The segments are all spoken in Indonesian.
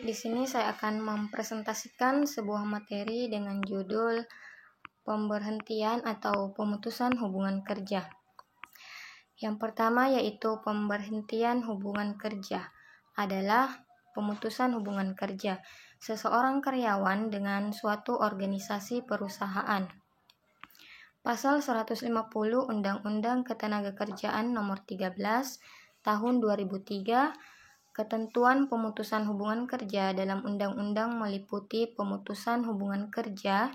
Baik, di sini saya akan mempresentasikan sebuah materi dengan judul pemberhentian atau pemutusan hubungan kerja. Yang pertama yaitu pemberhentian hubungan kerja adalah pemutusan hubungan kerja seseorang karyawan dengan suatu organisasi perusahaan. Pasal 150 Undang-Undang Ketenagakerjaan Nomor 13 Tahun 2003, ketentuan pemutusan hubungan kerja dalam undang-undang meliputi pemutusan hubungan kerja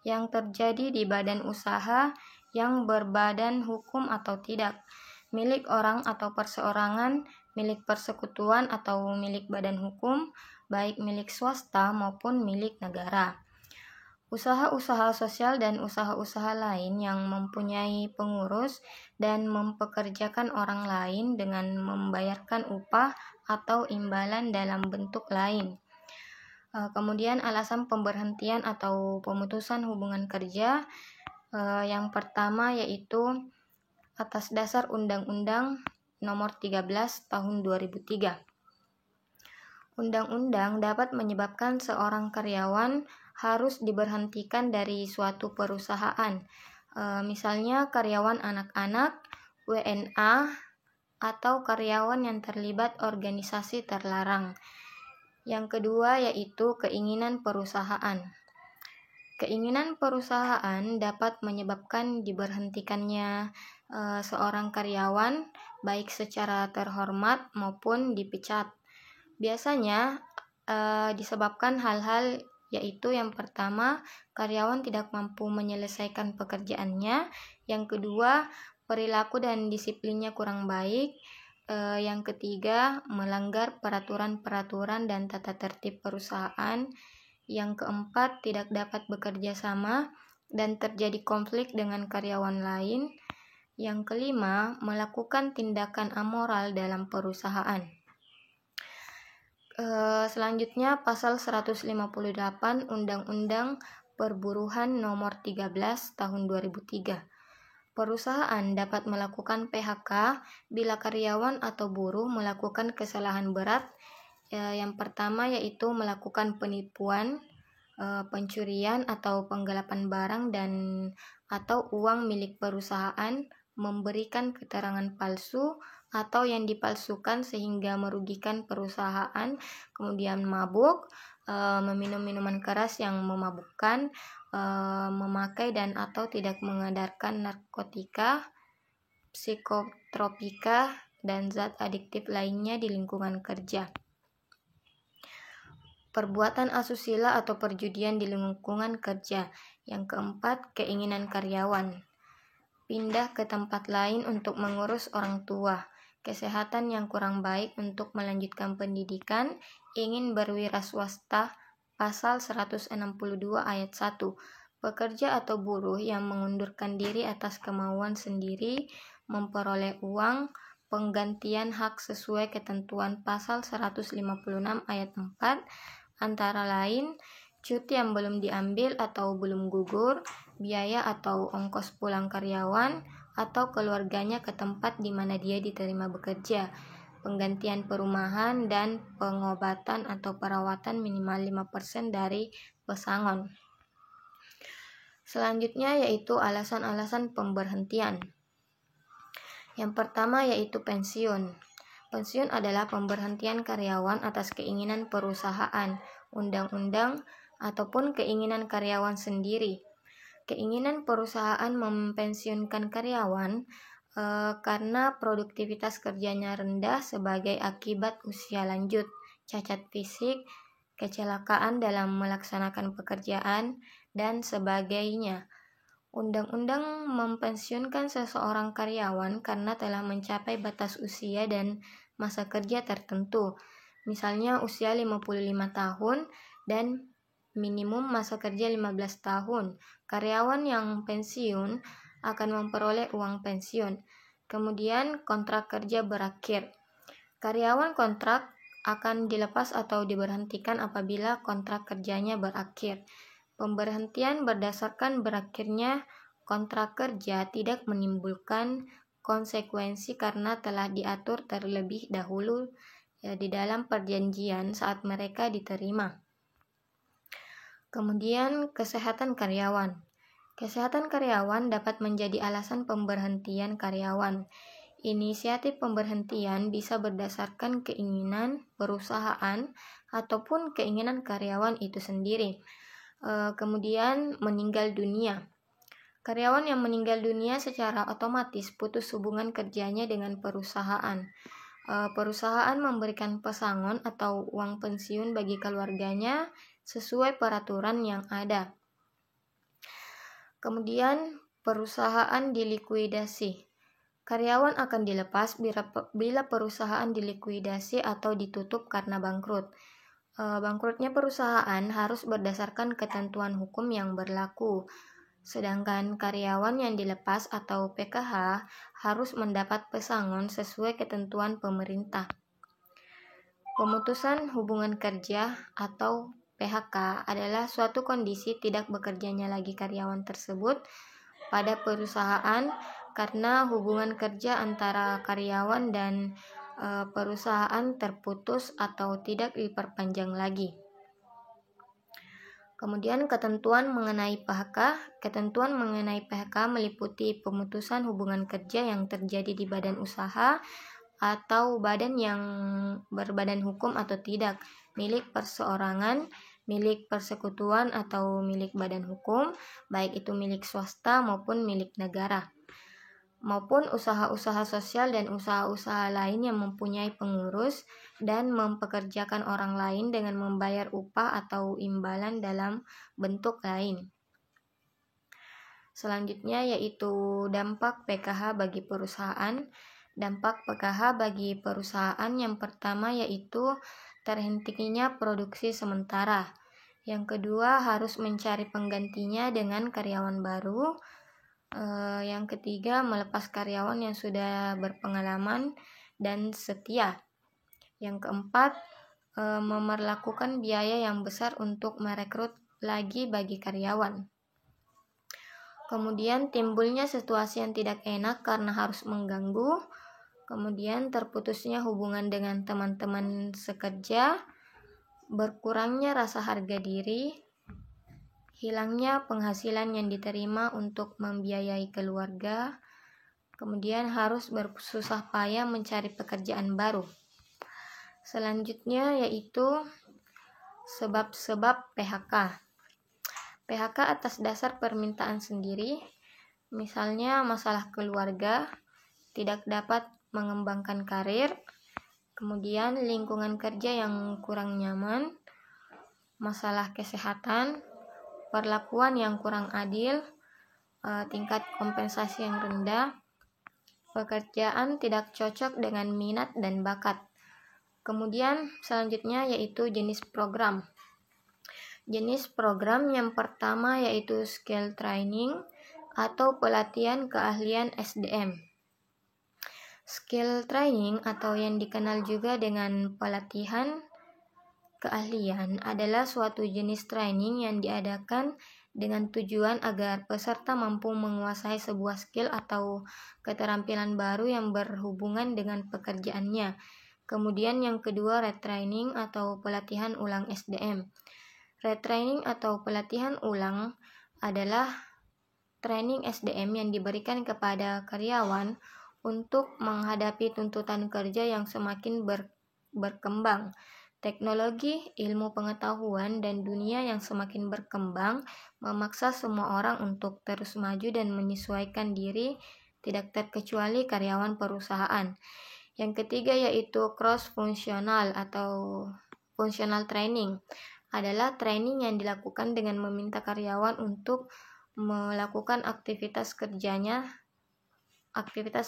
yang terjadi di badan usaha yang berbadan hukum atau tidak, milik orang atau perseorangan, milik persekutuan atau milik badan hukum, baik milik swasta maupun milik negara. Usaha-usaha sosial dan usaha-usaha lain yang mempunyai pengurus dan mempekerjakan orang lain dengan membayarkan upah atau imbalan dalam bentuk lain. Kemudian alasan pemberhentian atau pemutusan hubungan kerja yang pertama yaitu atas dasar Undang-Undang Nomor 13 Tahun 2003. Undang-undang dapat menyebabkan seorang karyawan harus diberhentikan dari suatu perusahaan, misalnya karyawan anak-anak, WNA, atau karyawan yang terlibat organisasi terlarang. Yang kedua yaitu keinginan perusahaan. Keinginan perusahaan dapat menyebabkan diberhentikannya seorang karyawan baik secara terhormat maupun dipecat. Biasanya disebabkan hal-hal yaitu yang pertama, karyawan tidak mampu menyelesaikan pekerjaannya. Yang kedua, perilaku dan disiplinnya kurang baik. Yang ketiga, melanggar peraturan-peraturan dan tata tertib perusahaan. Yang keempat, tidak dapat bekerja sama dan terjadi konflik dengan karyawan lain. Yang kelima, melakukan tindakan amoral dalam perusahaan. Selanjutnya pasal 158 Undang-Undang Perburuhan Nomor 13 Tahun 2003. Perusahaan dapat melakukan PHK bila karyawan atau buruh melakukan kesalahan berat. Yang pertama yaitu melakukan penipuan, pencurian atau penggelapan barang dan atau uang milik perusahaan, memberikan keterangan palsu atau yang dipalsukan sehingga merugikan perusahaan, kemudian mabuk, meminum minuman keras yang memabukkan, memakai dan atau tidak mengedarkan narkotika, psikotropika, dan zat adiktif lainnya di lingkungan kerja. Perbuatan asusila atau perjudian di lingkungan kerja. Yang keempat, keinginan karyawan. Pindah ke tempat lain untuk mengurus orang tua, kesehatan yang kurang baik untuk melanjutkan pendidikan, ingin berwira swasta, pasal 162 ayat 1. Pekerja atau buruh yang mengundurkan diri atas kemauan sendiri memperoleh uang penggantian hak sesuai ketentuan pasal 156 ayat 4, antara lain cuti yang belum diambil atau belum gugur, biaya atau ongkos pulang karyawan atau keluarganya ke tempat di mana dia diterima bekerja, penggantian perumahan, dan pengobatan atau perawatan minimal 5% dari pesangon. Selanjutnya yaitu alasan-alasan pemberhentian. Yang pertama yaitu pensiun. Pensiun adalah pemberhentian karyawan atas keinginan perusahaan, undang-undang, ataupun keinginan karyawan sendiri. Keinginan perusahaan mempensiunkan karyawan karena produktivitas kerjanya rendah sebagai akibat usia lanjut, cacat fisik, kecelakaan dalam melaksanakan pekerjaan, dan sebagainya. Undang-undang mempensiunkan seseorang karyawan karena telah mencapai batas usia dan masa kerja tertentu, misalnya usia 55 tahun dan minimum masa kerja 15 tahun. Karyawan yang pensiun akan memperoleh uang pensiun. Kemudian kontrak kerja berakhir. Karyawan kontrak akan dilepas atau diberhentikan apabila kontrak kerjanya berakhir. Pemberhentian berdasarkan berakhirnya kontrak kerja tidak menimbulkan konsekuensi karena telah diatur terlebih dahulu ya di dalam perjanjian saat mereka diterima. Kemudian kesehatan karyawan. Kesehatan karyawan dapat menjadi alasan pemberhentian karyawan. Inisiatif pemberhentian bisa berdasarkan keinginan perusahaan ataupun keinginan karyawan itu sendiri. Kemudian meninggal dunia. Karyawan yang meninggal dunia secara otomatis putus hubungan kerjanya dengan perusahaan. Perusahaan memberikan pesangon atau uang pensiun bagi keluarganya sesuai peraturan yang ada. Kemudian perusahaan dilikuidasi. Karyawan akan dilepas bila perusahaan dilikuidasi atau ditutup karena bangkrut. Bangkrutnya perusahaan harus berdasarkan ketentuan hukum yang berlaku. Sedangkan karyawan yang dilepas atau PKH harus mendapat pesangon sesuai ketentuan pemerintah. Pemutusan hubungan kerja atau PHK adalah suatu kondisi tidak bekerjanya lagi karyawan tersebut pada perusahaan karena hubungan kerja antara karyawan dan perusahaan terputus atau tidak diperpanjang lagi. Kemudian ketentuan mengenai PHK. Ketentuan mengenai PHK meliputi pemutusan hubungan kerja yang terjadi di badan usaha atau badan yang berbadan hukum atau tidak, milik perseorangan, milik persekutuan atau milik badan hukum, baik itu milik swasta maupun milik negara, maupun usaha-usaha sosial dan usaha-usaha lain yang mempunyai pengurus dan mempekerjakan orang lain dengan membayar upah atau imbalan dalam bentuk lain. Selanjutnya yaitu dampak PKH bagi perusahaan. Dampak PKH bagi perusahaan yang pertama yaitu terhentinya produksi sementara. Yang kedua harus mencari penggantinya dengan karyawan baru. Yang ketiga melepas karyawan yang sudah berpengalaman dan setia. Yang keempat memerlakukan biaya yang besar untuk merekrut lagi bagi karyawan. Kemudian timbulnya situasi yang tidak enak karena harus mengganggu. Kemudian terputusnya hubungan dengan teman-teman sekerja, berkurangnya rasa harga diri, hilangnya penghasilan yang diterima untuk membiayai keluarga, kemudian harus bersusah payah mencari pekerjaan baru. Selanjutnya yaitu sebab-sebab PHK. PHK atas dasar permintaan sendiri, misalnya masalah keluarga, tidak dapat mengembangkan karir, kemudian lingkungan kerja yang kurang nyaman, masalah kesehatan, perlakuan yang kurang adil, tingkat kompensasi yang rendah, pekerjaan tidak cocok dengan minat dan bakat. Kemudian selanjutnya yaitu jenis program. Jenis program yang pertama yaitu skill training atau pelatihan keahlian SDM. Skill training atau yang dikenal juga dengan pelatihan keahlian adalah suatu jenis training yang diadakan dengan tujuan agar peserta mampu menguasai sebuah skill atau keterampilan baru yang berhubungan dengan pekerjaannya. Kemudian yang kedua retraining atau pelatihan ulang SDM. Retraining atau pelatihan ulang adalah training SDM yang diberikan kepada karyawan untuk menghadapi tuntutan kerja yang semakin berkembang. Teknologi, ilmu pengetahuan, dan dunia yang semakin berkembang memaksa semua orang untuk terus maju dan menyesuaikan diri, tidak terkecuali karyawan perusahaan. Yang ketiga yaitu cross-functional atau functional training. Adalah training yang dilakukan dengan meminta karyawan untuk melakukan aktivitas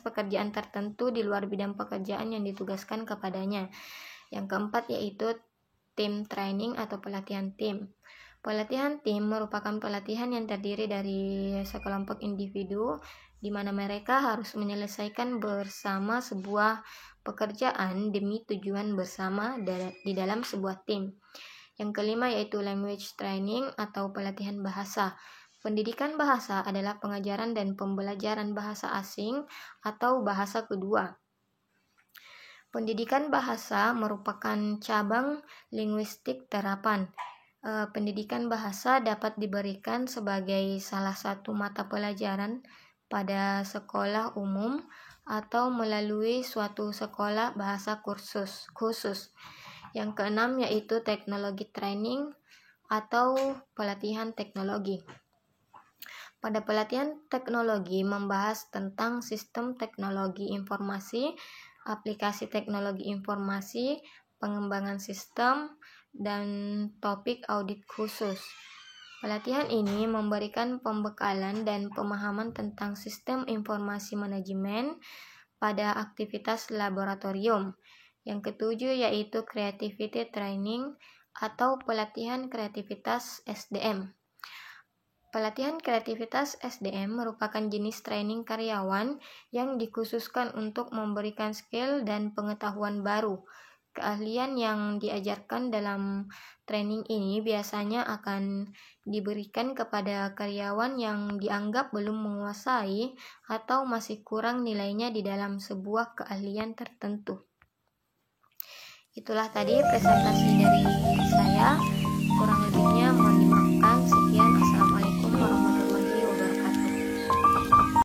pekerjaan tertentu di luar bidang pekerjaan yang ditugaskan kepadanya. Yang keempat yaitu team training atau pelatihan tim. Pelatihan tim merupakan pelatihan yang terdiri dari sekelompok individu di mana mereka harus menyelesaikan bersama sebuah pekerjaan demi tujuan bersama di dalam sebuah tim. Yang kelima yaitu language training atau pelatihan bahasa. Pendidikan bahasa adalah pengajaran dan pembelajaran bahasa asing atau bahasa kedua. Pendidikan bahasa merupakan cabang linguistik terapan. Pendidikan bahasa dapat diberikan sebagai salah satu mata pelajaran pada sekolah umum atau melalui suatu sekolah bahasa khusus. Yang keenam yaitu teknologi training atau pelatihan teknologi. Pada pelatihan teknologi membahas tentang sistem teknologi informasi, aplikasi teknologi informasi, pengembangan sistem, dan topik audit khusus. Pelatihan ini memberikan pembekalan dan pemahaman tentang sistem informasi manajemen pada aktivitas laboratorium. Yang ketujuh yaitu creativity training atau pelatihan kreativitas SDM. Pelatihan kreativitas SDM merupakan jenis training karyawan yang dikhususkan untuk memberikan skill dan pengetahuan baru. Keahlian yang diajarkan dalam training ini biasanya akan diberikan kepada karyawan yang dianggap belum menguasai atau masih kurang nilainya di dalam sebuah keahlian tertentu. Itulah tadi presentasi dari saya. Kurang lebihnya